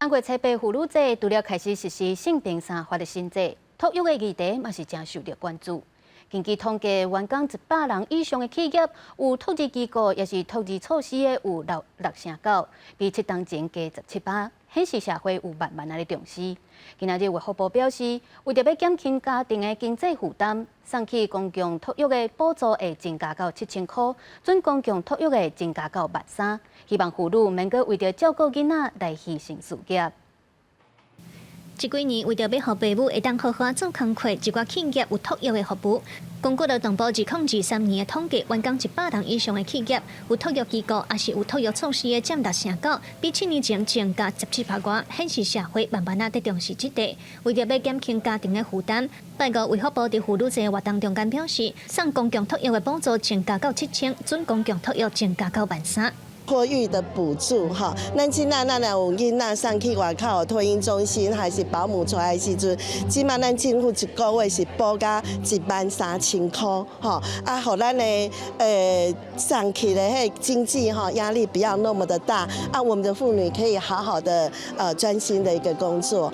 3月7日，妇女节除了开始实施性平3法的新制，托育的议题嘛是真受到关注。根据统计，员工100人以上的企业有托育机构，也是托育措施的有6成9，比7年前加17%，显示社会有慢慢的重视。今仔日卫福部表示，为着要减轻家庭的经济负担，送去公共托育的补助会增加到7000块，准公共托育会增加到13000，希望妇女免阁为着照顾囡仔来牺牲事业。这几年，为着要让父母会当好好做工课，一寡企业有托育的服务。根据劳动部2023年的统计，员工100人以上的企业有托育机构，也是有托育措施的占6成9，比7年前增加17%外，显示社会慢慢在重视这块。为着要减轻家庭的负担，拜五卫福部伫妇女节活动中间表示，送公共托育的补助增加到7000，准公共托育增加到13000。托育的补助哈，咱即咱有囡仔送去外口托婴中心，还是保姆出来的时阵，即马咱政府一个月是补到13000块，吼啊，互咱的送去的迄经济压力不要那么的大啊，我们的妇女可以好好的专心的一个工作。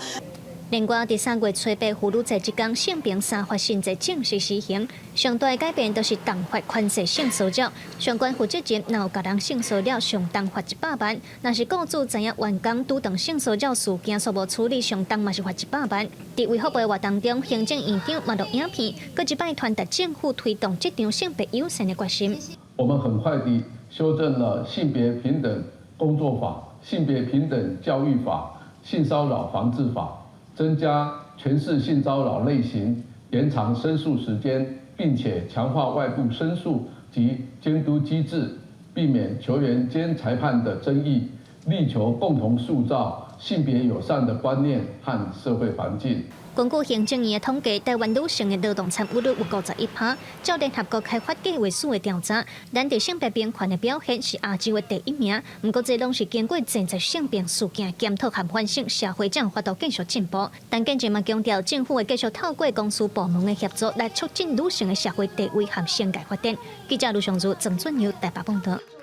另外，伫3月初8妇女节这天，性平3法新制正式施行。上大的改变就是重罚宽限性骚扰，相关负责人若有甲人性骚扰，上重罚100万；若是雇主知影员工拄当性骚扰事件所无处理，上重嘛是罚100万。伫卫福部的活动中，行政院长嘛录影片，搁一摆传达政府推动这场性别友善的决心。我们很快地修正了性别平等工作法、性别平等教育法、性骚扰防治法。增加全市性骚扰类型，延长申诉时间，并且强化外部申诉及监督机制，避免球员兼裁判的争议，力求共同塑造性别友善的观念和社会环境。根据行政院的统计，台湾女性的劳动参与率有51%。照联合国开发计划署的调查，咱伫性别平权的表现是亚洲的第1名。不过，这拢是经过前在性别事件检讨和反省，社会才有法度继续进步。但建制嘛强调，政府会继续透过公司部门的协作，来促进女性的社会地位和性界发展。记者卢尚如、郑俊尧台北报道。